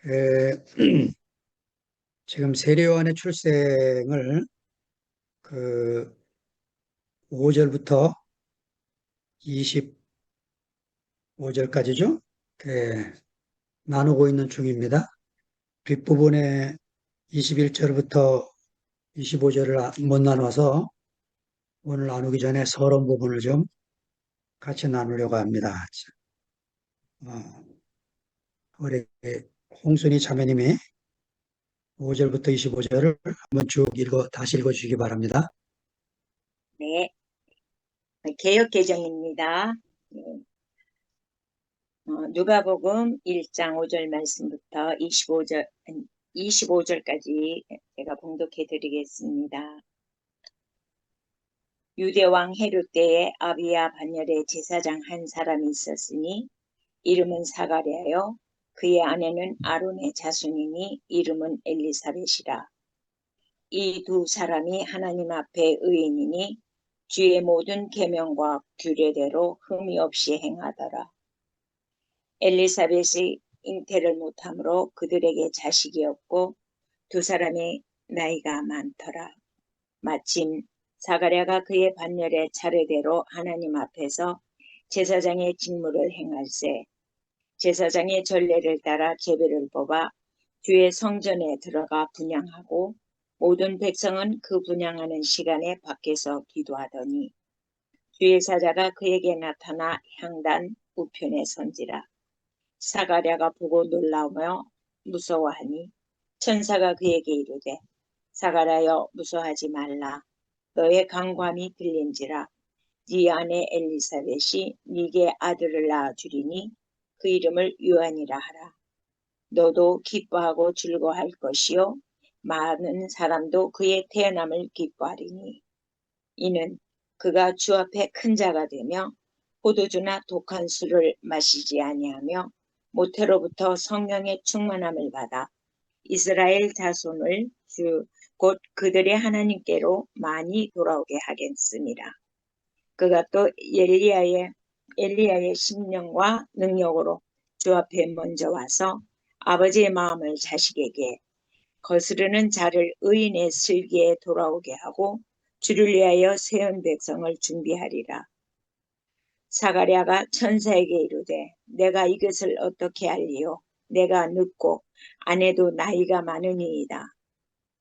그, 지금 세례요한의 출생을 그 5절부터 25절까지죠. 나누고 있는 중입니다. 뒷부분에 21절부터 25절을 못 나눠서 오늘 나누기 전에 서론 부분을 좀 같이 나누려고 합니다. 어, 우리 홍순희 자매님이 5절부터 25절을 한번 쭉 다시 읽어주시기 바랍니다. 네, 개역 개정입니다. 네. 누가복음 1장 5절 말씀부터 25절까지 제가 봉독해 드리겠습니다. 유대왕 헤롯 때에 아비야 반열에 제사장 한 사람이 있었으니 이름은 사가랴요 그의 아내는 아론의 자손이니 이름은 엘리사벳이라. 이 두 사람이 하나님 앞에 의인이니 주의 모든 계명과 규례대로 흠이 없이 행하더라. 엘리사벳이 잉태를 못함으로 그들에게 자식이 없고 두 사람이 나이가 많더라. 마침 사가랴가 그의 반열에 차례대로 하나님 앞에서 제사장의 직무를 행할세 제사장의 전례를 따라 제비를 뽑아 주의 성전에 들어가 분향하고 모든 백성은 그 분향하는 시간에 밖에서 기도하더니 주의 사자가 그에게 나타나 향단 우편에 선지라. 사가랴가 보고 놀라우며 무서워하니 천사가 그에게 이르되 사가랴여 무서워하지 말라. 너의 간구함이 들린지라. 네 아내 엘리사벳이 네게 아들을 낳아주리니 그 이름을 요한이라 하라. 너도 기뻐하고 즐거워할 것이요 많은 사람도 그의 태어남을 기뻐하리니 이는 그가 주 앞에 큰 자가 되며 포도주나 독한 술을 마시지 아니하며 모태로부터 성령의 충만함을 받아 이스라엘 자손을 주 곧 그들의 하나님께로 많이 돌아오게 하겠습니다. 그가 또 엘리야의 심령과 능력으로 주 앞에 먼저 와서 아버지의 마음을 자식에게 거스르는 자를 의인의 슬기에 돌아오게 하고 주를 위하여 세운 백성을 준비하리라. 사가랴가 천사에게 이르되 내가 이것을 어떻게 알리요? 내가 늙고 아내도 나이가 많으니이다.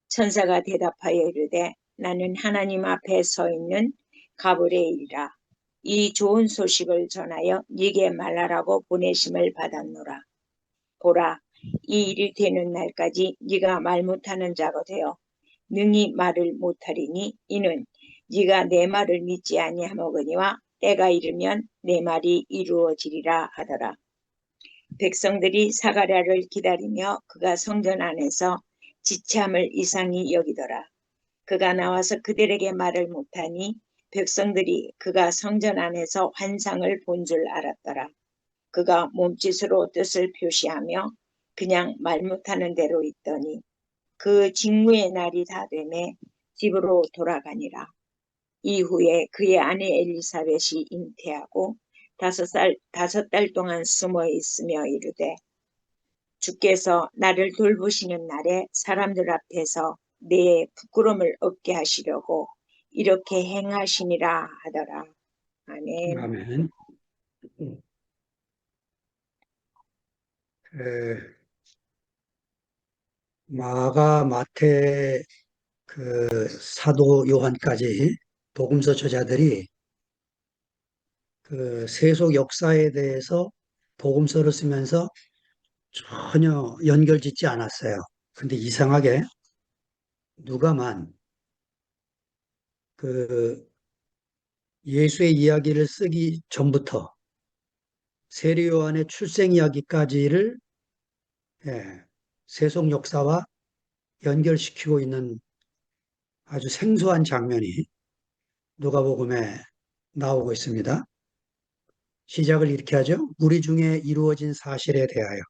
천사가 대답하여 이르되 나는 하나님 앞에 서 있는 가브리엘이라. 이 좋은 소식을 전하여 네게 말하라고 보내심을 받았노라. 보라, 이 일이 되는 날까지 네가 말 못하는 자가 되어 능히 말을 못하리니 이는 네가 내 말을 믿지 아니하거니와 때가 이르면 내 말이 이루어지리라 하더라. 백성들이 사가랴를 기다리며 그가 성전 안에서 지체함을 이상히 여기더라. 그가 나와서 그들에게 말을 못하니 백성들이 그가 성전 안에서 환상을 본 줄 알았더라. 그가 몸짓으로 뜻을 표시하며 그냥 말 못하는 대로 있더니 그 직무의 날이 다 되매 집으로 돌아가니라. 이후에 그의 아내 엘리사벳이 잉태하고 5달 동안 숨어 있으며 이르되 주께서 나를 돌보시는 날에 사람들 앞에서 내 부끄러움을 없게 하시려고 이렇게 행하시니라 하더라. 아멘. 아멘. 마가, 마태, 사도 요한까지 복음서 저자들이 세속 역사에 대해서 복음서를 쓰면서 전혀 연결짓지 않았어요. 근데 이상하게 누가만 그 예수의 이야기를 쓰기 전부터 세례 요한의 출생 이야기까지를 세속 역사와 연결시키고 있는 아주 생소한 장면이 누가복음에 나오고 있습니다. 시작을 이렇게 하죠. 우리 중에 이루어진 사실에 대하여.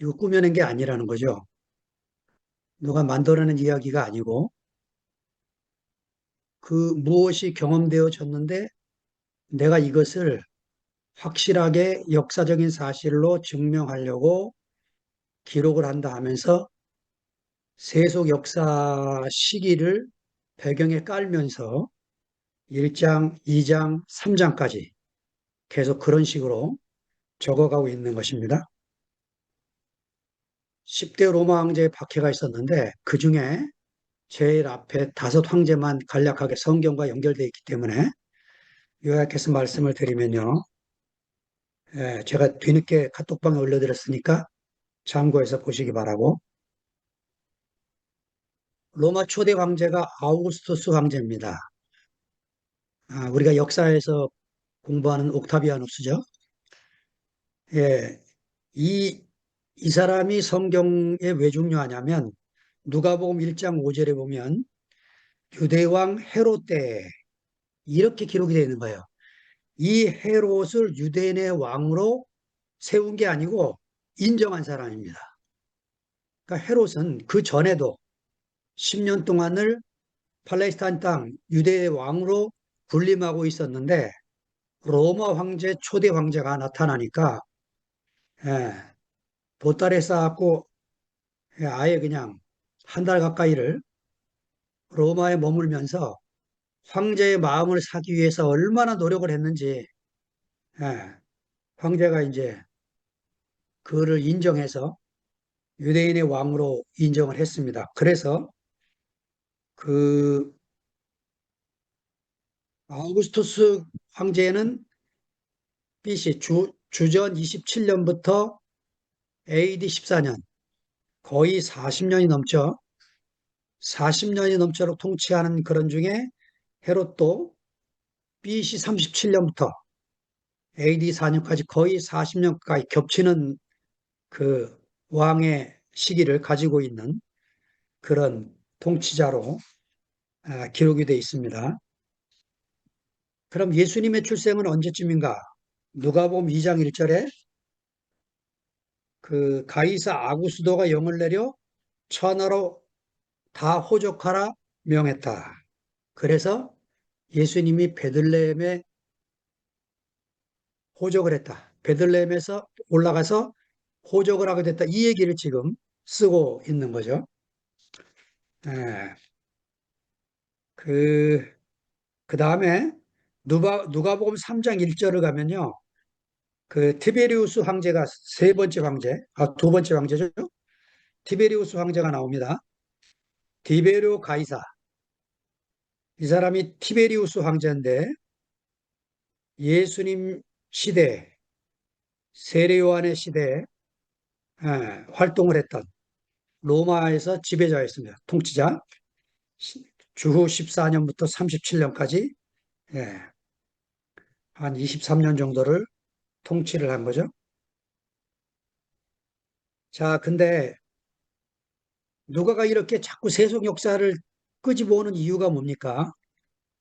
이거 꾸며낸 게 아니라는 거죠. 누가 만들어낸 이야기가 아니고 그 무엇이 경험되어졌는데 내가 이것을 확실하게 역사적인 사실로 증명하려고 기록을 한다 하면서 세속 역사 시기를 배경에 깔면서 1장, 2장, 3장까지 계속 그런 식으로 적어가고 있는 것입니다. 10대 로마 황제의 박해가 있었는데 그 중에 제일 앞에 5 황제만 간략하게 성경과 연결되어 있기 때문에 요약해서 말씀을 드리면요. 제가 뒤늦게 카톡방에 올려드렸으니까 참고해서 보시기 바라고. 로마 초대 황제가 아우구스투스 황제입니다. 우리가 역사에서 공부하는 옥타비아누스죠. 예, 이, 이 사람이 성경에 왜 중요하냐면 누가복음 1장 5절에 보면 유대왕 헤롯 때 이렇게 기록이 되어 있는 거예요. 이 헤롯을 유대인의 왕으로 세운 게 아니고 인정한 사람입니다. 그러니까 헤롯은 그 전에도 10년 동안을 팔레스타인 땅 유대의 왕으로 군림하고 있었는데 로마 황제 초대 황제가 나타나니까 예, 보따리에 쌓았고 아예 그냥 1달 가까이를 로마에 머물면서 황제의 마음을 사기 위해서 얼마나 노력을 했는지 예, 황제가 이제 그를 인정해서 유대인의 왕으로 인정을 했습니다. 그래서 그 아우구스투스 황제는 BC 주전 27년부터 AD 14년 거의 40년이 넘죠. 40년이 넘도록 통치하는 그런 중에 헤롯도 BC 37년부터 AD 4년까지 거의 40년 가까이 겹치는 그 왕의 시기를 가지고 있는 그런 통치자로 기록이 되어 있습니다. 그럼 예수님의 출생은 언제쯤인가? 누가복음 2장 1절에 그 가이사 아구스도가 영을 내려 천하로 다 호족하라 명했다. 그래서 예수님이 베들레헴에 호적을 했다. 베들레헴에서 올라가서 호적을 하게 됐다. 이 얘기를 지금 쓰고 있는 거죠. 예, 그, 그 다음에 누가복음 3장 1절을 가면요. 그 티베리우스 황제가 3번째 황제, 2번째 황제죠. 티베리우스 황제가 나옵니다. 디베료 가이사. 이 사람이 티베리우스 황제인데 예수님 시대, 세례 요한의 시대에 활동을 했던 로마에서 지배자였습니다. 통치자. 주후 14년부터 37년까지 한 23년 정도를 통치를 한 거죠. 자, 근데 누가가 이렇게 자꾸 세속 역사를 끄집어오는 이유가 뭡니까?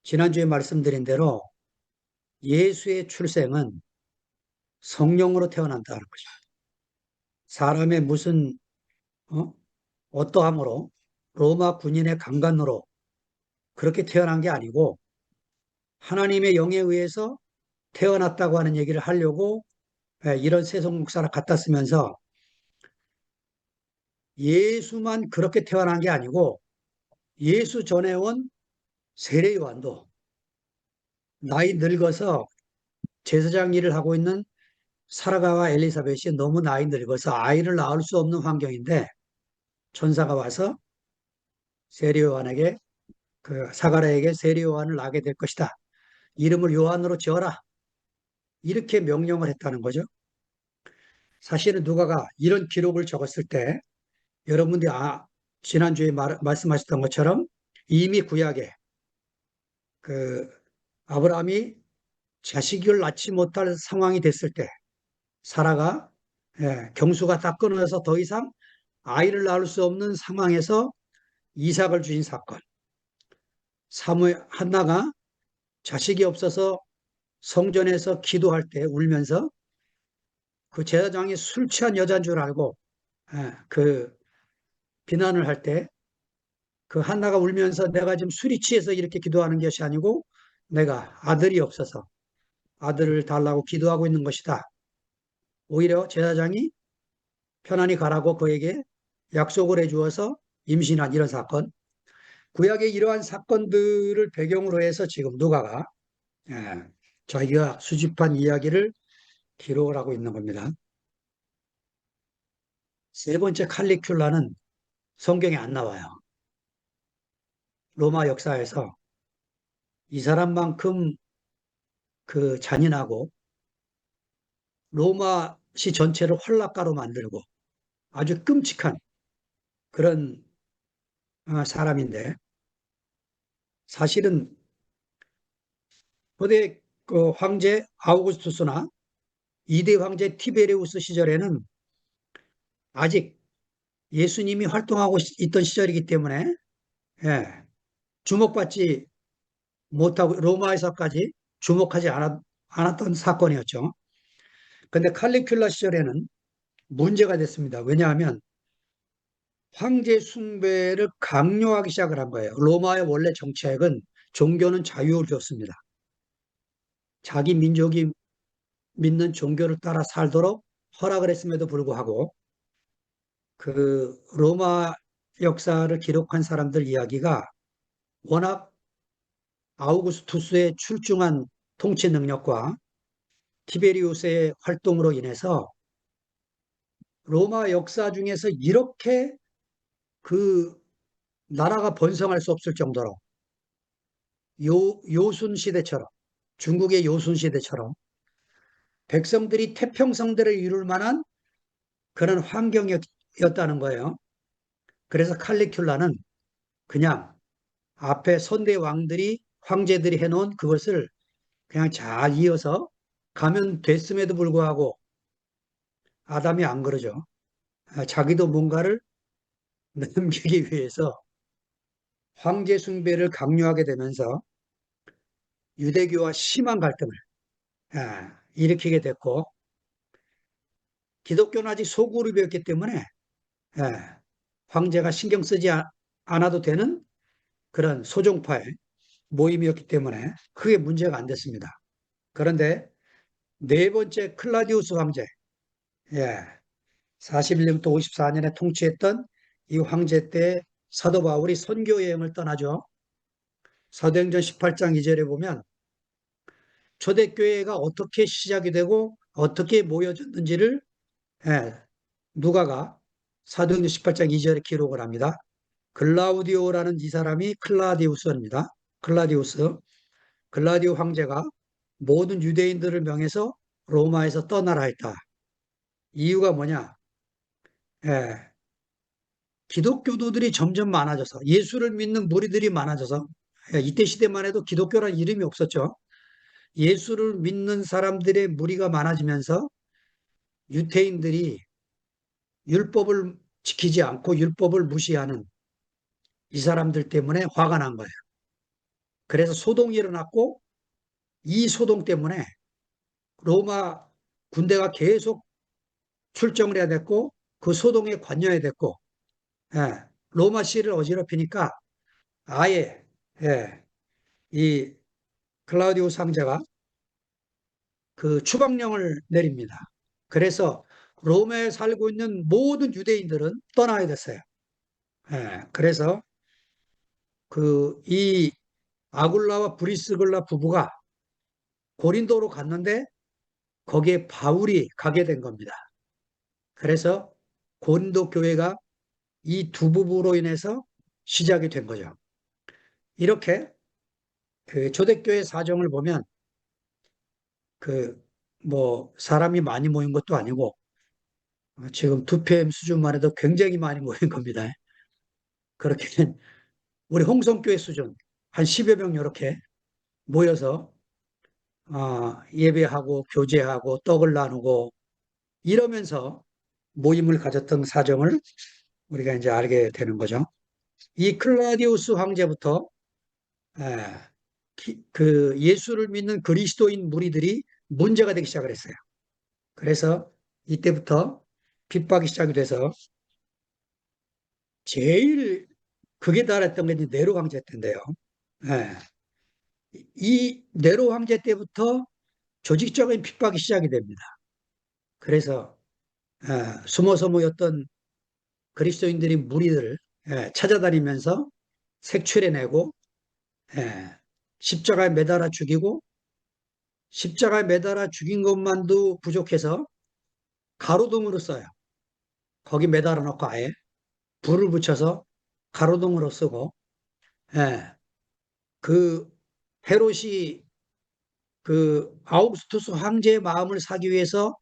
지난주에 말씀드린 대로 예수의 출생은 성령으로 태어난다는 거죠. 사람의 무슨 어떠함으로 로마 군인의 강간으로 그렇게 태어난 게 아니고 하나님의 영에 의해서 태어났다고 하는 얘기를 하려고 이런 세속 목사를 갖다 쓰면서 예수만 그렇게 태어난 게 아니고 예수 전에 온 세례 요한도 나이 늙어서 제사장 일을 하고 있는 사라가와 엘리사벳이 너무 나이 늙어서 아이를 낳을 수 없는 환경인데 천사가 와서 세례 요한에게 그 사가랴에게 세례 요한을 낳게 될 것이다. 이름을 요한으로 지어라. 이렇게 명령을 했다는 거죠. 사실은 누가가 이런 기록을 적었을 때 여러분들이 지난주에 말씀하셨던 것처럼 이미 구약에 그 아브라함이 자식을 낳지 못할 상황이 됐을 때 사라가 경수가 다 끊어져서 더 이상 아이를 낳을 수 없는 상황에서 이삭을 주신 사건. 사무엘 한나가 자식이 없어서 성전에서 기도할 때 울면서 그 제사장이 술 취한 여자인 줄 알고 그 비난을 할 때 그 한나가 울면서 내가 지금 술이 취해서 이렇게 기도하는 것이 아니고 내가 아들이 없어서 아들을 달라고 기도하고 있는 것이다. 오히려 제사장이 편안히 가라고 그에게 약속을 해주어서 임신한 이런 사건. 구약의 이러한 사건들을 배경으로 해서 지금 누가가 예, 자기가 수집한 이야기를 기록을 하고 있는 겁니다. 세 번째 칼리큘라는 성경에 안 나와요. 로마 역사에서 이 사람만큼 그 잔인하고 로마시 전체를 활락가로 만들고 아주 끔찍한 그런 사람인데 사실은 고대 그 황제 아우구스투스나 2대 황제 티베리우스 시절에는 아직 예수님이 활동하고 있던 시절이기 때문에 예, 주목받지 못하고 로마에서까지 주목하지 않았던 사건이었죠. 근데 칼리큘라 시절에는 문제가 됐습니다. 왜냐하면 황제 숭배를 강요하기 시작을 한 거예요. 로마의 원래 정책은 종교는 자유를 줬습니다. 자기 민족이 믿는 종교를 따라 살도록 허락을 했음에도 불구하고 그 로마 역사를 기록한 사람들 이야기가 워낙 아우구스투스의 출중한 통치 능력과 티베리우스의 활동으로 인해서 로마 역사 중에서 이렇게 그 나라가 번성할 수 없을 정도로 요순 시대처럼 중국의 요순 시대처럼 백성들이 태평성대를 이룰 만한 그런 환경이었다는 거예요. 그래서 칼리큘라는 그냥 앞에 선대 왕들이 황제들이 해놓은 그것을 그냥 잘 이어서 가면 됐음에도 불구하고 아담이 안 그러죠. 자기도 뭔가를 남기기 위해서 황제 숭배를 강요하게 되면서 유대교와 심한 갈등을 일으키게 됐고 기독교는 아직 소그룹이었기 때문에 황제가 신경 쓰지 않아도 되는 그런 소종파의 모임이었기 때문에 크게 문제가 안 됐습니다. 그런데 네 번째 클라디우스 황제, 41년부터 54년에 통치했던 이 황제 때 사도 바울이 선교 여행을 떠나죠. 사도행전 18장 2절에 보면 초대교회가 어떻게 시작이 되고 어떻게 모여졌는지를 누가가 사도행전 18장 2절에 기록을 합니다. 글라우디오라는 이 사람이 클라디우스입니다. 글라디오 황제가 모든 유대인들을 명해서 로마에서 떠나라 했다. 이유가 뭐냐? 예, 기독교도들이 점점 많아져서 예수를 믿는 무리들이 많아져서 이때 시대만 해도 기독교란 이름이 없었죠. 예수를 믿는 사람들의 무리가 많아지면서 유태인들이 율법을 지키지 않고 율법을 무시하는 이 사람들 때문에 화가 난 거예요. 그래서 소동이 일어났고 이 소동 때문에 로마 군대가 계속 출정을 해야 됐고 그 소동에 관여해야 됐고 로마 시를 어지럽히니까 아예 이 클라우디오 상자가 그 추방령을 내립니다. 그래서 로마에 살고 있는 모든 유대인들은 떠나야 됐어요. 그래서 그 이 아굴라와 브리스글라 부부가 고린도로 갔는데 거기에 바울이 가게 된 겁니다. 그래서 고린도 교회가 이 두 부부로 인해서 시작이 된 거죠. 이렇게 그 초대교회 사정을 보면 그 뭐 사람이 많이 모인 것도 아니고 지금 2PM 수준만 해도 굉장히 많이 모인 겁니다. 그렇게 우리 홍성교회 수준 한 10여 명 이렇게 모여서 예배하고 교제하고 떡을 나누고 이러면서 모임을 가졌던 사정을 우리가 이제 알게 되는 거죠. 이 클라디우스 황제부터 그 예수를 믿는 그리스도인 무리들이 문제가 되기 시작을 했어요. 그래서 이때부터 핍박이 시작이 돼서 제일 극에 달했던 게 이제 네로 황제 때인데요. 이 네로 황제 때부터 조직적인 핍박이 시작이 됩니다. 그래서 숨어서 모였던 그리스도인들이 무리들을 찾아다니면서 색출해내고 십자가에 매달아 죽이고, 십자가에 매달아 죽인 것만도 부족해서 가로등으로 써요. 거기 매달아 놓고 아예 불을 붙여서 가로등으로 쓰고, 예, 그 헤롯이 그 아우구스투스 황제의 마음을 사기 위해서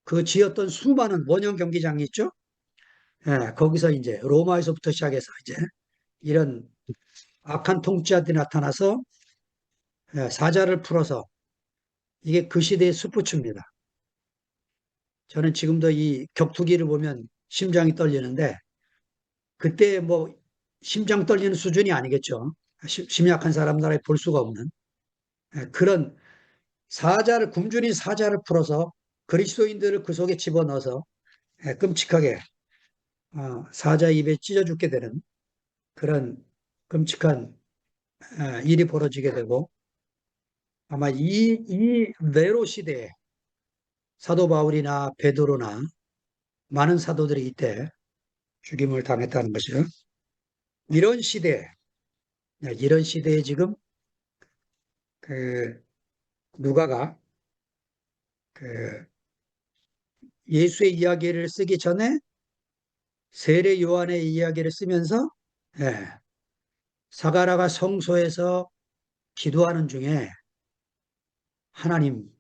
그 지었던 수많은 원형 경기장이 있죠. 거기서 이제 로마에서부터 시작해서 이제 이런 악한 통치자들이 나타나서 사자를 풀어서, 이게 그 시대의 스포츠입니다. 저는 지금도 이 격투기를 보면 심장이 떨리는데, 그때 뭐 심장 떨리는 수준이 아니겠죠. 심약한 사람들이 볼 수가 없는 그런 굶주린 사자를 풀어서 그리스도인들을 그 속에 집어넣어서 끔찍하게 사자 입에 찢어 죽게 되는 그런 끔찍한 일이 벌어지게 되고, 아마 이 네로 시대에 사도 바울이나 베드로나 많은 사도들이 이때 죽임을 당했다는 것이요. 이런 시대, 이런 시대에 지금 그 누가가 그 예수의 이야기를 쓰기 전에 세례 요한의 이야기를 쓰면서 예, 사가라가 성소에서 기도하는 중에 하나님,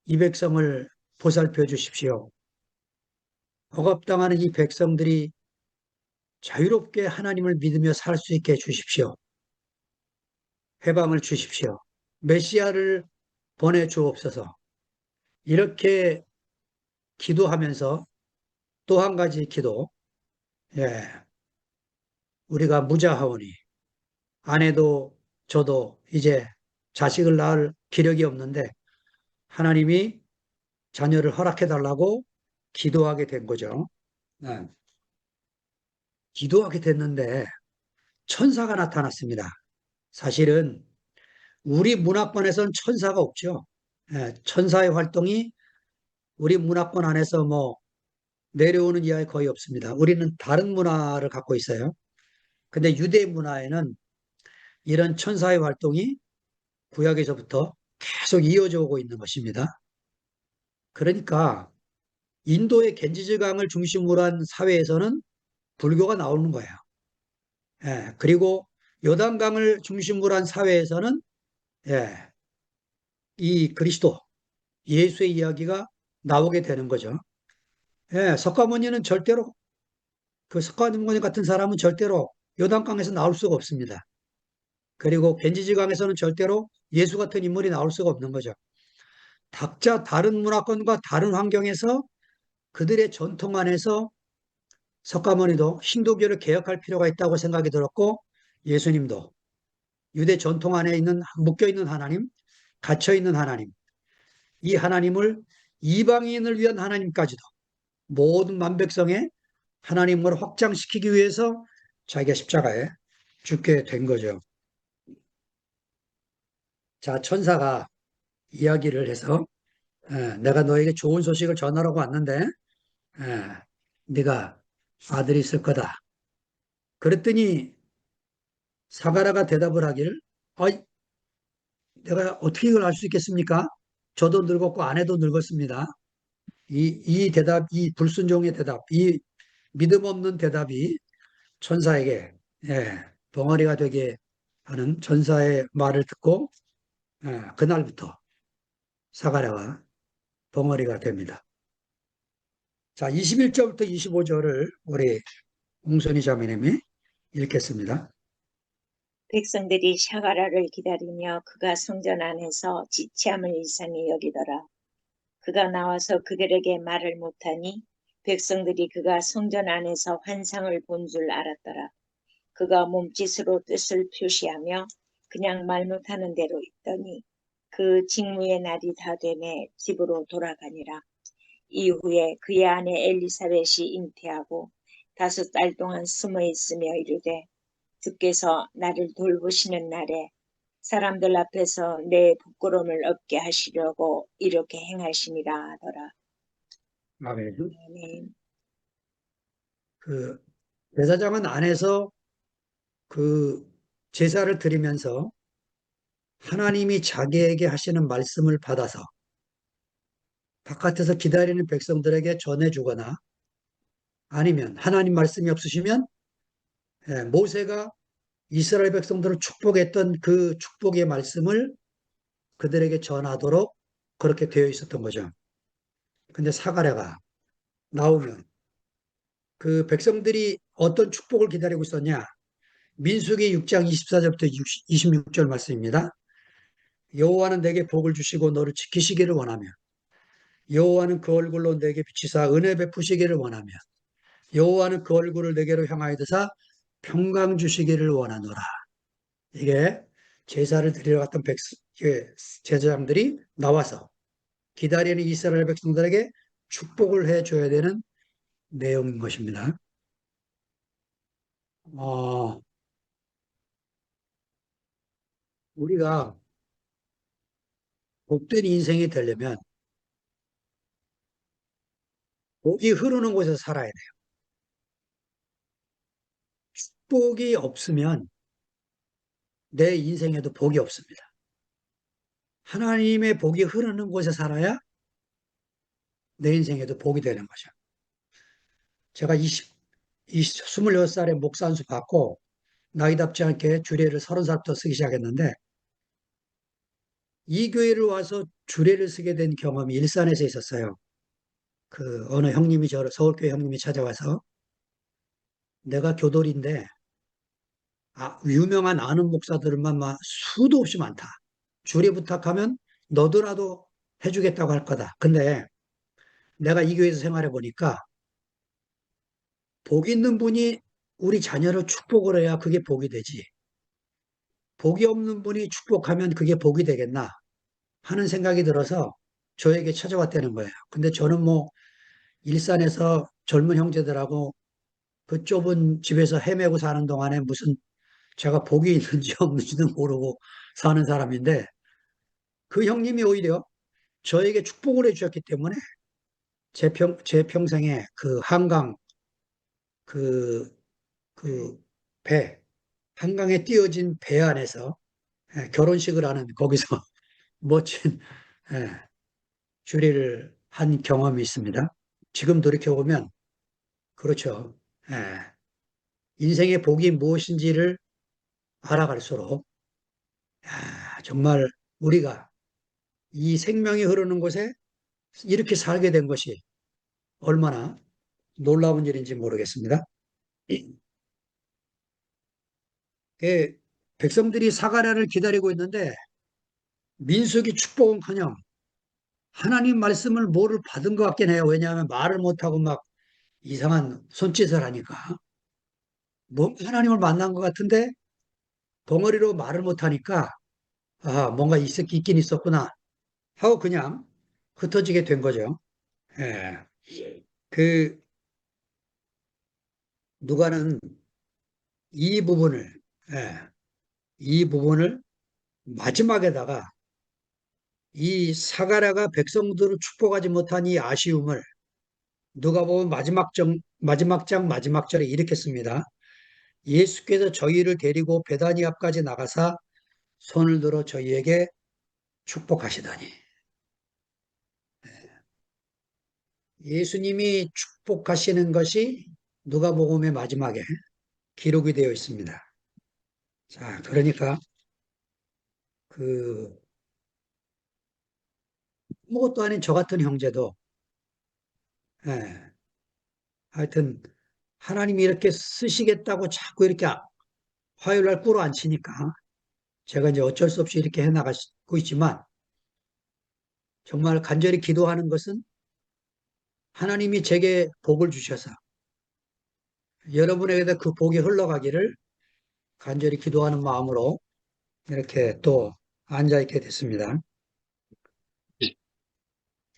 이 백성을 보살펴 주십시오. 억압당하는 이 백성들이 자유롭게 하나님을 믿으며 살 수 있게 해주십시오. 해방을 주십시오. 메시아를 보내주옵소서. 이렇게 기도하면서 또 한 가지 기도, 예, 우리가 무자하오니 아내도 저도 이제 자식을 낳을 기력이 없는데 하나님이 자녀를 허락해 달라고 기도하게 된 거죠. 네. 기도하게 됐는데 천사가 나타났습니다. 사실은 우리 문화권에서는 천사가 없죠. 천사의 활동이 우리 문화권 안에서 뭐 내려오는 이야기 거의 없습니다. 우리는 다른 문화를 갖고 있어요. 근데 유대 문화에는 이런 천사의 활동이 구약에서부터 계속 이어져 오고 있는 것입니다. 그러니까 인도의 겐지즈강을 중심으로 한 사회에서는 불교가 나오는 거예요. 그리고 요단강을 중심으로 한 사회에서는 예, 이 그리스도, 예수의 이야기가 나오게 되는 거죠. 석가모니는 절대로, 그 석가모니 같은 사람은 절대로 요단강에서 나올 수가 없습니다. 그리고 겐지지강에서는 절대로 예수 같은 인물이 나올 수가 없는 거죠. 각자 다른 문화권과 다른 환경에서 그들의 전통 안에서 석가모니도 힌두교를 개혁할 필요가 있다고 생각이 들었고, 예수님도 유대 전통 안에 묶여 있는 하나님, 갇혀 있는 하나님, 이 하나님을 이방인을 위한 하나님까지도 모든 만백성의 하나님을 확장시키기 위해서 자기가 십자가에 죽게 된 거죠. 자, 천사가 이야기를 해서 내가 너에게 좋은 소식을 전하라고 왔는데 네가 아들이 있을 거다. 그랬더니 사가라가 대답을 하기를, 내가 어떻게 이걸 알 수 있겠습니까? 저도 늙었고 아내도 늙었습니다. 이 대답, 이 불순종의 대답, 이 믿음 없는 대답이 천사에게 벙어리가 되게 하는 천사의 말을 듣고 그날부터 사가랴가 벙어리가 됩니다. 자, 21절부터 25절을 우리 웅선이 자매님이 읽겠습니다. 백성들이 샤가라를 기다리며 그가 성전 안에서 지체함을 이상히 여기더라. 그가 나와서 그들에게 말을 못하니 백성들이 그가 성전 안에서 환상을 본 줄 알았더라. 그가 몸짓으로 뜻을 표시하며 그냥 말 못하는 대로 있더니 그 직무의 날이 다 되매 집으로 돌아가니라. 이후에 그의 아내 엘리사벳이 잉태하고 5달 동안 숨어 있으며 이르되 주께서 나를 돌보시는 날에 사람들 앞에서 내 부끄러움을 없게 하시려고 이렇게 행하시니라 하더라. 아멘. 아멘. 그 제사장은 안에서 그 제사를 드리면서 하나님이 자기에게 하시는 말씀을 받아서 바깥에서 기다리는 백성들에게 전해주거나 아니면 하나님 말씀이 없으시면 모세가 이스라엘 백성들을 축복했던 그 축복의 말씀을 그들에게 전하도록 그렇게 되어 있었던 거죠. 근데 사가랴가 나오면 그 백성들이 어떤 축복을 기다리고 있었냐? 민수기 6장 24절부터 26절 말씀입니다. 여호와는 내게 복을 주시고 너를 지키시기를 원하며 여호와는 그 얼굴로 내게 비치사 은혜 베푸시기를 원하며 여호와는 그 얼굴을 내게로 향하여 드사 평강 주시기를 원하노라. 이게 제사를 드리러 갔던 제사장들이 나와서 기다리는 이스라엘 백성들에게 축복을 해줘야 되는 내용인 것입니다. 어, 우리가 복된 인생이 되려면 복이 흐르는 곳에서 살아야 돼요. 복이 없으면 내 인생에도 복이 없습니다. 하나님의 복이 흐르는 곳에 살아야 내 인생에도 복이 되는 거죠. 제가 26살에 목사 안수 받고 나이답지 않게 주례를 30살부터 쓰기 시작했는데 이 교회를 와서 주례를 쓰게 된 경험이 일산에서 있었어요. 그 어느 형님이 서울교회 형님이 찾아와서 내가 교돌인데 유명한 아는 목사들만 막 수도 없이 많다. 주례 부탁하면 너도라도 해주겠다고 할 거다. 근데 내가 이 교회에서 생활해 보니까 복 있는 분이 우리 자녀를 축복을 해야 그게 복이 되지. 복이 없는 분이 축복하면 그게 복이 되겠나 하는 생각이 들어서 저에게 찾아왔다는 거예요. 근데 저는 뭐 일산에서 젊은 형제들하고 그 좁은 집에서 헤매고 사는 동안에 무슨 제가 복이 있는지 없는지도 모르고 사는 사람인데 그 형님이 오히려 저에게 축복을 해주셨기 때문에 제 평생에 그 한강 그, 그 배, 한강에 띄어진 배 안에서 결혼식을 하는 거기서 멋진 예, 주례를 한 경험이 있습니다. 지금 돌이켜보면 그렇죠. 예, 인생의 복이 무엇인지를 알아갈수록 정말 우리가 이 생명이 흐르는 곳에 이렇게 살게 된 것이 얼마나 놀라운 일인지 모르겠습니다. 예, 백성들이 사가랴를 기다리고 있는데 민수기 축복은커녕 하나님 말씀을 뭐를 받은 것 같긴 해요. 왜냐하면 말을 못하고 막 이상한 손짓을 하니까. 뭐 하나님을 만난 것 같은데 덩어리로 말을 못하니까 뭔가 있긴 있었구나 하고 그냥 흩어지게 된 거죠. 예. 그 누가는 이 부분을 예, 이 부분을 마지막에다가 이 사가랴가 백성들을 축복하지 못한 이 아쉬움을 누가 보면 마지막 장 마지막 절에 이렇게 씁니다. 예수께서 저희를 데리고 베다니 앞까지 나가사 손을 들어 저희에게 축복하시다니. 예수님이 축복하시는 것이 누가복음의 마지막에 기록이 되어 있습니다. 자, 그러니까 그 아무것도 아닌 저 같은 형제도 예, 하여튼 하나님이 이렇게 쓰시겠다고 자꾸 이렇게 화요일날 꿇어 앉히니까 제가 이제 어쩔 수 없이 이렇게 해나가고 있지만 정말 간절히 기도하는 것은 하나님이 제게 복을 주셔서 여러분에게도 그 복이 흘러가기를 간절히 기도하는 마음으로 이렇게 또 앉아있게 됐습니다.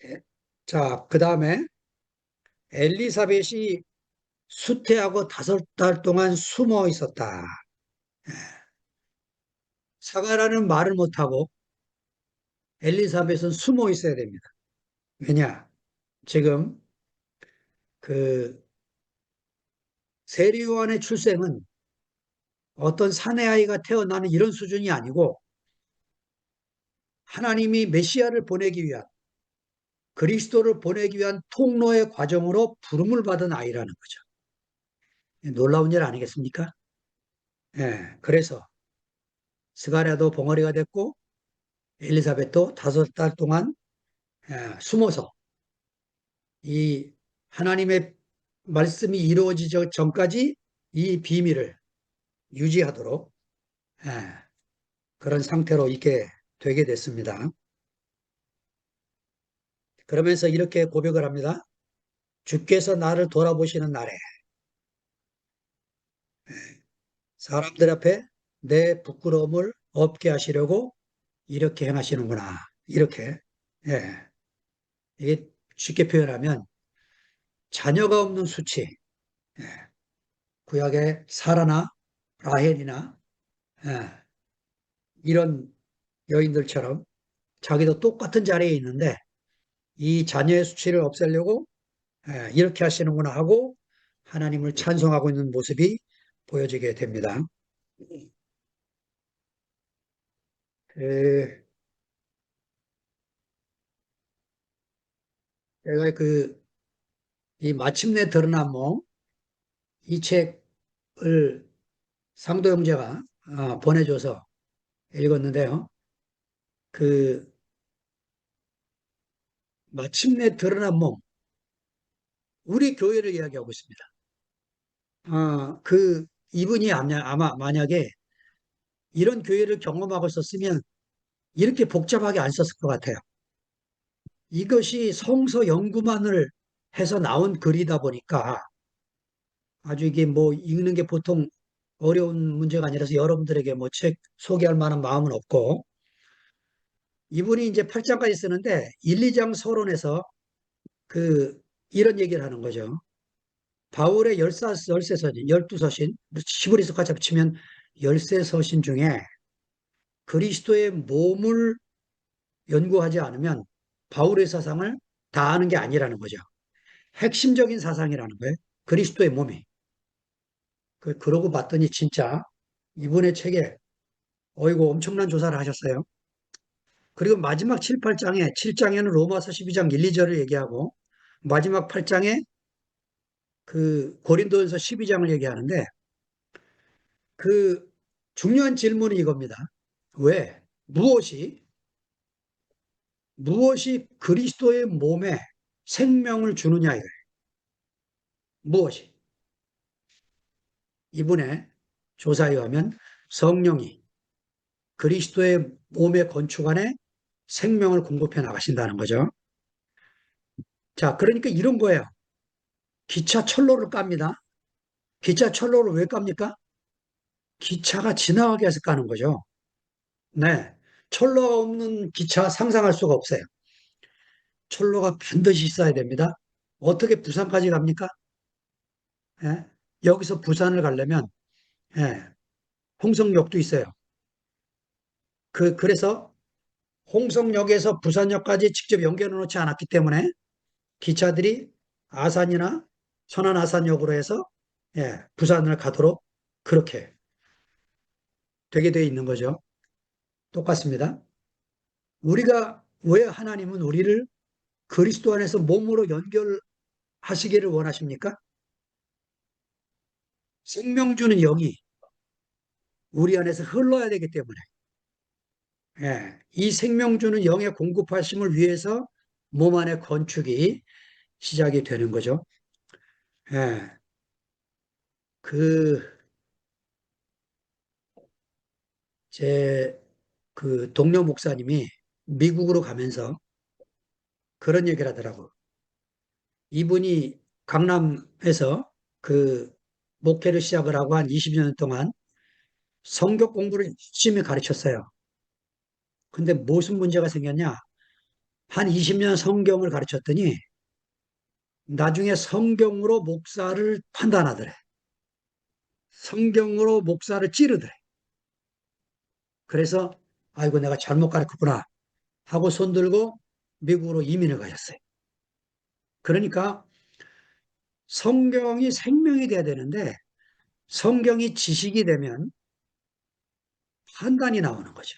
예. 자, 그 다음에 엘리사벳이 수태하고 5달 동안 숨어 있었다. 사과라는 말을 못하고 엘리사벳은 숨어 있어야 됩니다. 왜냐? 지금 그 세리요한의 출생은 어떤 사내 아이가 태어나는 이런 수준이 아니고 하나님이 메시아를 보내기 위한 그리스도를 보내기 위한 통로의 과정으로 부름을 받은 아이라는 거죠. 놀라운 일 아니겠습니까? 예, 그래서 스가랴도 벙어리가 됐고 엘리사벳도 5달 동안 숨어서 이 하나님의 말씀이 이루어지기 전까지 이 비밀을 유지하도록 예, 그런 상태로 있게 되게 됐습니다. 그러면서 이렇게 고백을 합니다. 주께서 나를 돌아보시는 날에 사람들 앞에 내 부끄러움을 없게 하시려고 이렇게 행하시는구나. 이렇게. 예. 이게 쉽게 표현하면 자녀가 없는 수치. 예. 구약의 사라나 라헬이나 예. 이런 여인들처럼 자기도 똑같은 자리에 있는데 이 자녀의 수치를 없애려고 이렇게 하시는구나 하고 하나님을 찬송하고 있는 모습이 보여지게 됩니다. 그, 제가 이 마침내 드러난 몸, 이 책을 상도 형제가 보내줘서 읽었는데요. 그, 마침내 드러난 몸, 우리 교회를 이야기하고 있습니다. 이분이 아마 만약에 이런 교회를 경험하고 있었으면 이렇게 복잡하게 안 썼을 것 같아요. 이것이 성서 연구만을 해서 나온 글이다 보니까 아주 이게 뭐 읽는 게 보통 어려운 문제가 아니라서 여러분들에게 뭐 책 소개할 만한 마음은 없고 이분이 이제 8장까지 쓰는데 1, 2장 서론에서 그 이런 얘기를 하는 거죠. 바울의 열세 서신, 12서신, 히브리서까지 합치면 열세 서신 중에 그리스도의 몸을 연구하지 않으면 바울의 사상을 다 아는 게 아니라는 거죠. 핵심적인 사상이라는 거예요. 그리스도의 몸이. 그러고 봤더니 진짜 이분의 책에 어이구 엄청난 조사를 하셨어요. 그리고 마지막 7, 8장에 7장에는 로마서 12장 1, 2절을 얘기하고 마지막 8장에 그 고린도전서 12장을 얘기하는데 그 중요한 질문이 이겁니다. 왜? 무엇이 그리스도의 몸에 생명을 주느냐 이거예요. 무엇이? 이분의 조사에 의하면 성령이 그리스도의 몸의 건축 안에 생명을 공급해 나가신다는 거죠. 자, 그러니까 이런 거예요. 기차 철로를 깝니다. 기차 철로를 왜 깝니까? 기차가 지나가게 해서 까는 거죠. 네. 철로가 없는 기차 상상할 수가 없어요. 철로가 반드시 있어야 됩니다. 어떻게 부산까지 갑니까? 예? 여기서 부산을 가려면 예, 홍성역도 있어요. 그래서 홍성역에서 부산역까지 직접 연결해 놓지 않았기 때문에 기차들이 아산이나 천안 아산역으로 해서 부산을 가도록 그렇게 되게 되어 있는 거죠. 똑같습니다. 우리가 왜 하나님은 우리를 그리스도 안에서 몸으로 연결하시기를 원하십니까? 생명 주는 영이 우리 안에서 흘러야 되기 때문에 이 생명 주는 영의 공급하심을 위해서 몸 안의 건축이 시작이 되는 거죠. 예, 그, 제, 동료 목사님이 미국으로 가면서 그런 얘기를 하더라고. 이분이 강남에서 그 목회를 시작을 하고 한 20년 동안 성경 공부를 열심히 가르쳤어요. 근데 무슨 문제가 생겼냐? 한 20년 성경을 가르쳤더니 나중에 성경으로 목사를 판단하더래. 성경으로 목사를 찌르더래. 그래서 아이고 내가 잘못 가르쳤구나 하고 손들고 미국으로 이민을 가셨어요. 그러니까 성경이 생명이 돼야 되는데 성경이 지식이 되면 판단이 나오는 거죠.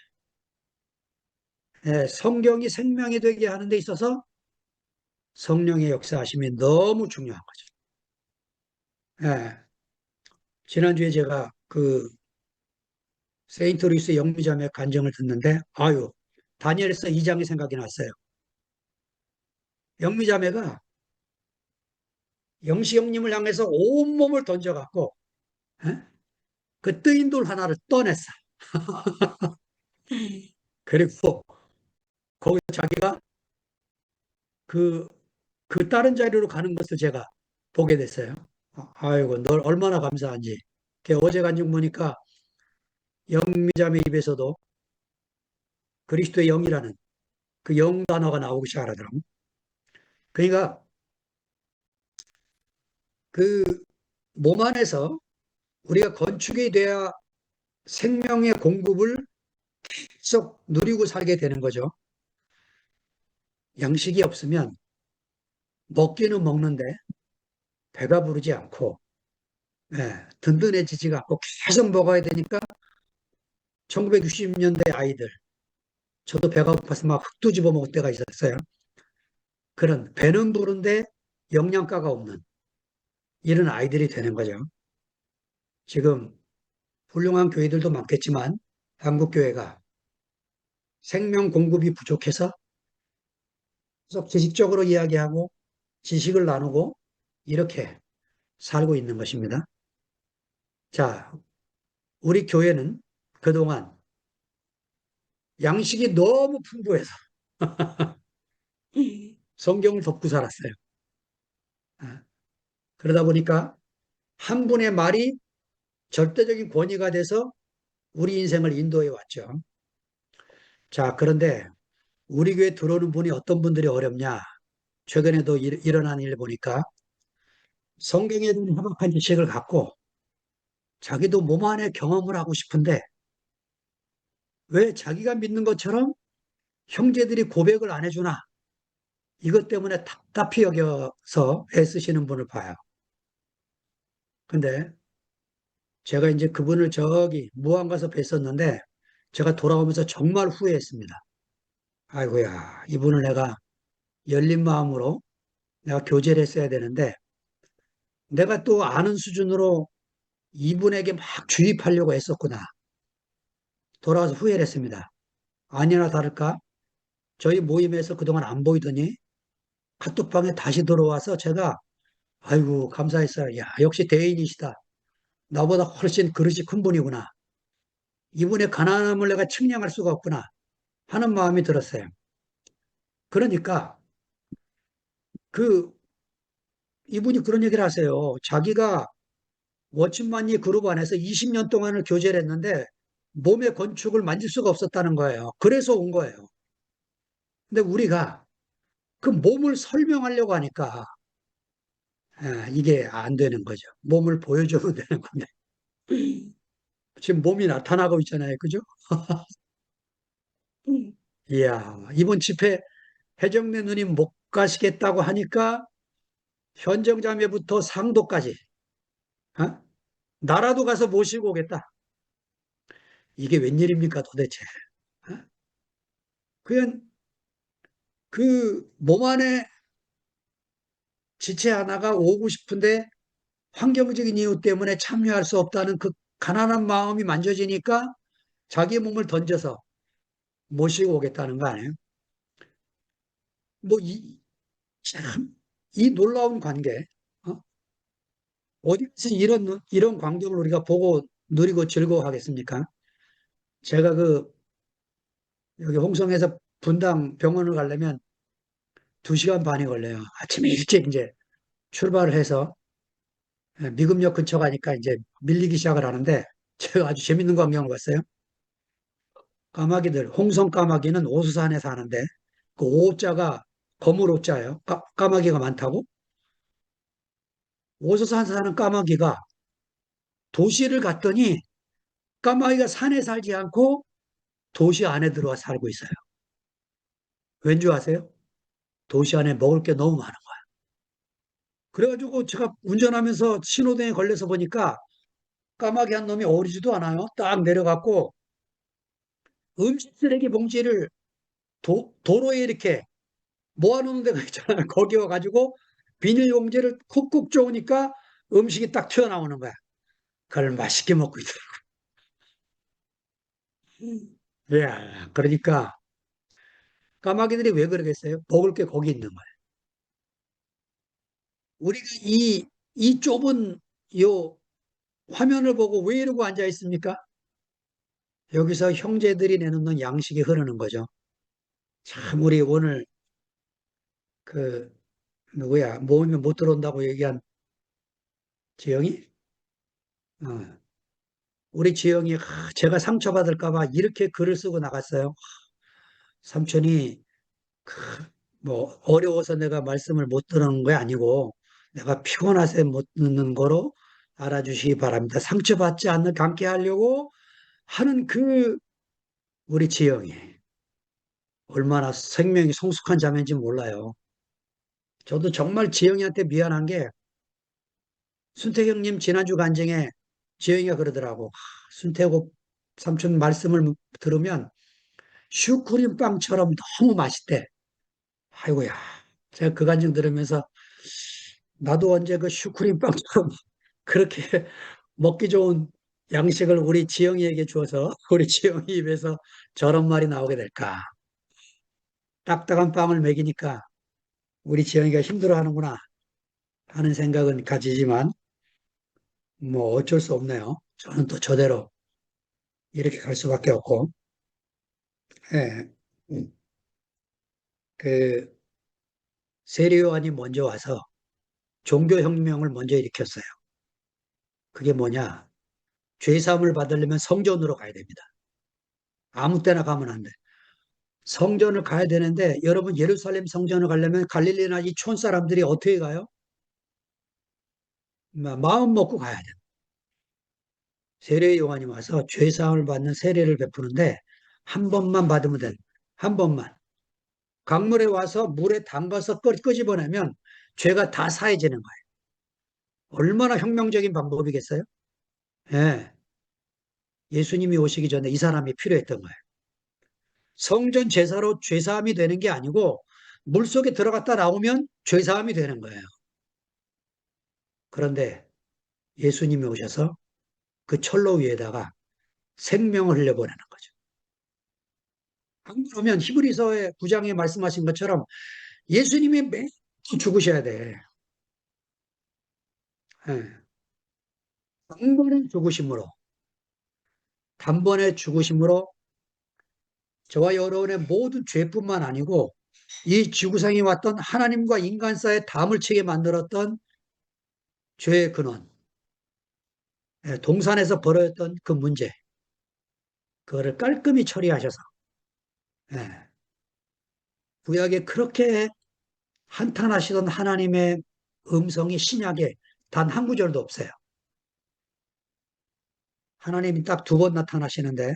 예, 성경이 생명이 되게 하는 데 있어서 성령의 역사하심이 너무 중요한 거죠. 예, 지난주에 제가 그 세인트 루이스 영미자매 간증을 듣는데 아유 다니엘서 2장이 생각이 났어요. 영미자매가 영시형님을 향해서 온몸을 던져갖고 예? 그 뜨인 돌 하나를 떠냈어. 그리고 거기 자기가 그, 그 다른 자리로 가는 것을 제가 보게 됐어요. 아이고 널 얼마나 감사한지. 어제 간증 보니까 영미자매 입에서도 그리스도의 영이라는 그 영 단어가 나오기 시작하더라고. 그러니까 그 몸 안에서 우리가 건축이 돼야 생명의 공급을 계속 누리고 살게 되는 거죠. 양식이 없으면 먹기는 먹는데 배가 부르지 않고 예, 든든해지지가 않고 계속 먹어야 되니까 1960년대 아이들 저도 배가 고파서 막 흙도 집어먹을 때가 있었어요. 그런 배는 부른데 영양가가 없는 이런 아이들이 되는 거죠. 지금 훌륭한 교회들도 많겠지만 한국 교회가 생명 공급이 부족해서 계속 지식적으로 이야기하고 지식을 나누고 이렇게 살고 있는 것입니다. 자, 우리 교회는 그동안 양식이 너무 풍부해서 성경을 덮고 살았어요. 아, 그러다 보니까 한 분의 말이 절대적인 권위가 돼서 우리 인생을 인도해 왔죠. 자, 그런데 우리 교회 들어오는 분이 어떤 분들이 어렵냐? 최근에도 일어난 일 보니까 성경에 대한 협박한 지식을 갖고 자기도 몸 안에 경험을 하고 싶은데 왜 자기가 믿는 것처럼 형제들이 고백을 안 해주나? 이것 때문에 답답히 여겨서 애쓰시는 분을 봐요. 근데 제가 이제 그분을 저기 무안 가서 뵀었는데 제가 돌아오면서 정말 후회했습니다. 아이고야, 이분을 내가 열린 마음으로 내가 교제를 했어야 되는데 내가 또 아는 수준으로 이분에게 막 주입하려고 했었구나. 돌아와서 후회를 했습니다. 아니나 다를까? 저희 모임에서 그동안 안 보이더니 카톡방에 다시 들어와서 제가 아이고 감사했어요. 야 역시 대인이시다. 나보다 훨씬 그릇이 큰 분이구나. 이분의 가난함을 내가 측량할 수가 없구나 하는 마음이 들었어요. 그러니까 그 이분이 그런 얘기를 하세요. 자기가 워치만리 그룹 안에서 20년 동안을 교제를 했는데 몸의 건축을 만질 수가 없었다는 거예요. 그래서 온 거예요. 근데 우리가 그 몸을 설명하려고 하니까 이게 안 되는 거죠. 몸을 보여줘도 되는 건데. 지금 몸이 나타나고 있잖아요. 그죠? 이야, 이번 집회 해정래 누님 못 가시겠다고 하니까 현정자매부터 상도까지, 어? 나라도 가서 모시고 오겠다. 이게 웬일입니까 도대체? 어? 그냥 그 몸 안에 지체 하나가 오고 싶은데 환경적인 이유 때문에 참여할 수 없다는 그 가난한 마음이 만져지니까 자기 몸을 던져서 모시고 오겠다는 거 아니에요? 뭐, 참, 이 놀라운 관계, 어? 어디서 이런 광경을 우리가 보고 누리고 즐거워하겠습니까? 제가 여기 홍성에서 분당 병원을 가려면 2시간 반이 걸려요. 아침에 일찍 이제 출발을 해서 미금역 근처 가니까 이제 밀리기 시작을 하는데 제가 아주 재밌는 광경을 봤어요. 까마귀들, 홍성 까마귀는 오수산에 사는데 그 오자가 거물 오자예요. 까마귀가 많다고? 오수산 사는 까마귀가 도시를 갔더니 까마귀가 산에 살지 않고 도시 안에 들어와 살고 있어요. 왠지 아세요? 도시 안에 먹을 게 너무 많은 거야. 그래가지고 제가 운전하면서 신호등에 걸려서 보니까 까마귀 한 놈이 어리지도 않아요. 딱 내려갖고 음식 쓰레기 봉지를 도로에 이렇게 모아놓는 데가 있잖아요. 거기 와가지고 비닐봉지를 쿡쿡 쪼으니까 음식이 딱 튀어나오는 거야. 그걸 맛있게 먹고 있더라고요. 예, 그러니까 까마귀들이 왜 그러겠어요? 먹을 게 거기 있는 거예요. 우리가 이 좁은 요 화면을 보고 왜 이러고 앉아 있습니까? 여기서 형제들이 내놓는 양식이 흐르는 거죠. 참, 우리 오늘 그, 누구야, 모으면 못 들어온다고 얘기한 지영이? 어, 우리 지영이, 제가 상처받을까봐 이렇게 글을 쓰고 나갔어요. 삼촌이, 뭐, 어려워서 내가 말씀을 못 들은 게 아니고, 내가 피곤해서 못 듣는 거로 알아주시기 바랍니다. 상처받지 않게 함께 하려고 하는 우리 지영이. 얼마나 생명이 성숙한 자매인지 몰라요. 저도 정말 지영이한테 미안한 게 순태경님 지난주 간증에 지영이가 그러더라고. 순태고 삼촌 말씀을 들으면 슈크림 빵처럼 너무 맛있대. 아이고야. 제가 그 간증 들으면서 나도 언제 그 슈크림 빵처럼 그렇게 먹기 좋은 양식을 우리 지영이에게 주어서 우리 지영이 입에서 저런 말이 나오게 될까. 딱딱한 빵을 먹이니까 우리 지영이가 힘들어하는구나 하는 생각은 가지지만 뭐 어쩔 수 없네요. 저는 또 저대로 이렇게 갈 수밖에 없고, 예, 음, 그 세례요한이 먼저 와서 종교혁명을 먼저 일으켰어요. 그게 뭐냐? 죄사함을 받으려면 성전으로 가야 됩니다. 아무 때나 가면 안 돼. 성전을 가야 되는데 여러분 예루살렘 성전을 가려면 갈릴리나 이 촌 사람들이 어떻게 가요? 마음 먹고 가야 돼. 세례 요한이 와서 죄사함을 받는 세례를 베푸는데 한 번만 받으면 돼. 한 번만. 강물에 와서 물에 담가서 끄집어내면 죄가 다 사해지는 거예요. 얼마나 혁명적인 방법이겠어요? 예. 예수님이 오시기 전에 이 사람이 필요했던 거예요. 성전 제사로 죄사함이 되는 게 아니고 물속에 들어갔다 나오면 죄사함이 되는 거예요. 그런데 예수님이 오셔서 그 철로 위에다가 생명을 흘려보내는 거죠. 안 그러면 히브리서의 9장에 말씀하신 것처럼 예수님이 매일 죽으셔야 돼. 예. 단번에 죽으심으로, 단번에 죽으심으로 저와 여러분의 모든 죄뿐만 아니고 이 지구상에 왔던 하나님과 인간 사이의 담을 치게 만들었던 죄의 근원, 동산에서 벌어졌던 그 문제, 그거를 깔끔히 처리하셔서 예, 구약에 그렇게 한탄하시던 하나님의 음성이 신약에 단 한 구절도 없어요. 하나님이 딱 두 번 나타나시는데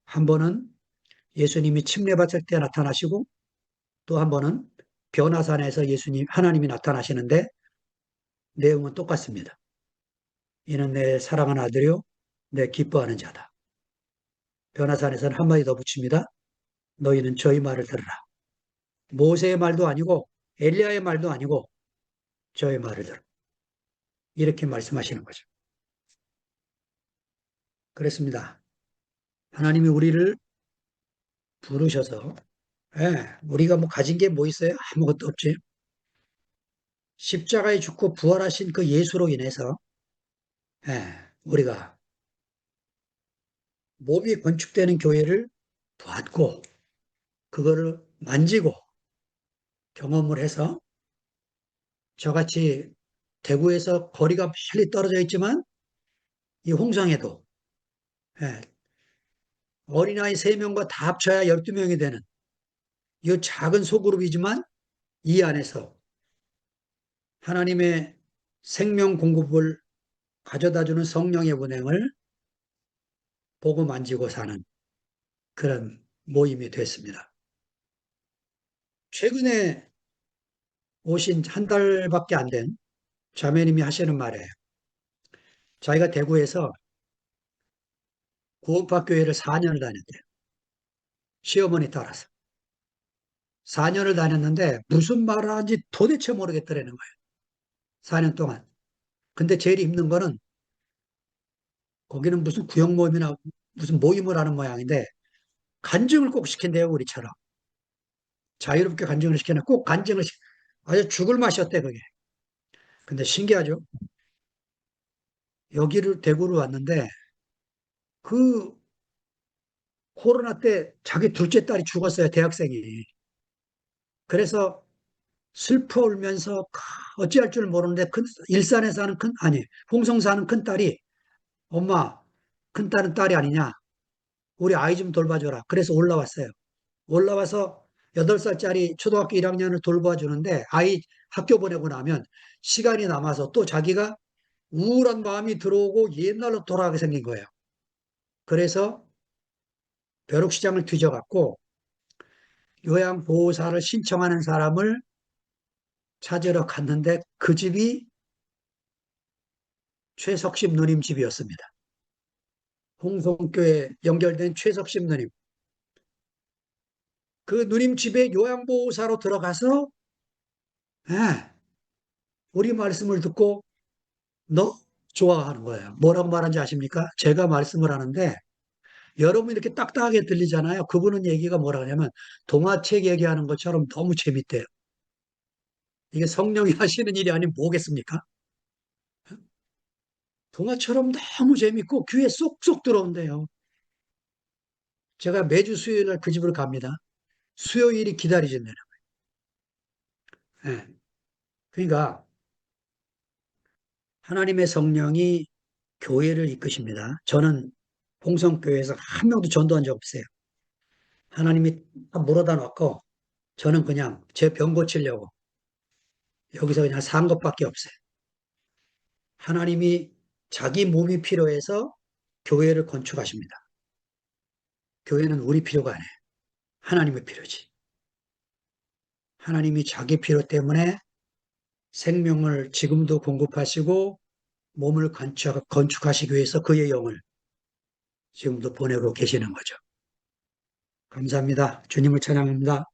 한 번은 예수님이 침례받을 때 나타나시고 또 한 번은 변화산에서 하나님이 나타나시는데 내용은 똑같습니다. 이는 내 사랑하는 아들이요 내 기뻐하는 자다. 변화산에서는 한마디 더 붙입니다. 너희는 저희 말을 들으라. 모세의 말도 아니고 엘리야의 말도 아니고 저희 말을 들으라. 이렇게 말씀하시는 거죠. 그렇습니다. 하나님이 우리를 부르셔서 우리가 뭐 가진 게 뭐 있어요? 아무것도 없지. 십자가에 죽고 부활하신 그 예수로 인해서 우리가 몸이 건축되는 교회를 봤고 그거를 만지고 경험을 해서 저같이 대구에서 거리가 멀리 떨어져 있지만 이 홍성에도 예, 어린아이 3명과 다 합쳐야 12명이 되는 이 작은 소그룹이지만 이 안에서 하나님의 생명 공급을 가져다주는 성령의 운행을 보고 만지고 사는 그런 모임이 됐습니다. 최근에 오신 한 달밖에 안 된 자매님이 하시는 말이에요. 자기가 대구에서 구원파 교회를 4년을 다녔대요. 시어머니 따라서. 4년을 다녔는데 무슨 말을 하는지 도대체 모르겠더라는 거예요. 4년 동안. 근데 제일 힘든 거는 거기는 무슨 구역 모임이나 무슨 모임을 하는 모양인데 간증을 꼭 시킨대요, 우리처럼. 자유롭게 간증을 시켜놔. 꼭 간증을 아주 죽을 맛이었대, 그게. 근데 신기하죠? 여기를, 대구를 왔는데 그 코로나 때 자기 둘째 딸이 죽었어요, 대학생이. 그래서 슬퍼 울면서 어찌할 줄 모르는데 일산에 사는 아니, 홍성 사는 큰 딸이 엄마, 큰 딸은 딸이 아니냐? 우리 아이 좀 돌봐줘라. 그래서 올라왔어요. 올라와서 8살짜리 초등학교 1학년을 돌봐주는데 아이 학교 보내고 나면 시간이 남아서 또 자기가 우울한 마음이 들어오고 옛날로 돌아가게 생긴 거예요. 그래서 벼룩시장을 뒤져갖고 요양보호사를 신청하는 사람을 찾으러 갔는데 그 집이 최석심 누님 집이었습니다. 홍성교에 연결된 최석심 누님. 그 누님 집에 요양보호사로 들어가서 예, 우리 말씀을 듣고 너 좋아하는 거예요. 뭐라고 말하는지 아십니까? 제가 말씀을 하는데 여러분 이렇게 딱딱하게 들리잖아요. 그분은 얘기가 뭐라 하냐면 동화책 얘기하는 것처럼 너무 재밌대요. 이게 성령이 하시는 일이 아니면 뭐겠습니까? 동화처럼 너무 재밌고 귀에 쏙쏙 들어온대요. 제가 매주 수요일 날 그 집으로 갑니다. 수요일이 기다리신대요. 예. 그러니까 하나님의 성령이 교회를 이끄십니다. 저는 홍성교회에서 한 명도 전도한 적 없어요. 하나님이 다 물어다 놓고 저는 그냥 제 병 고치려고 여기서 그냥 산 것밖에 없어요. 하나님이 자기 몸이 필요해서 교회를 건축하십니다. 교회는 우리 필요가 아니에요. 하나님의 필요지. 하나님이 자기 필요 때문에 생명을 지금도 공급하시고 몸을 건축하시기 위해서 그의 영을 지금도 보내고 계시는 거죠. 감사합니다. 주님을 찬양합니다.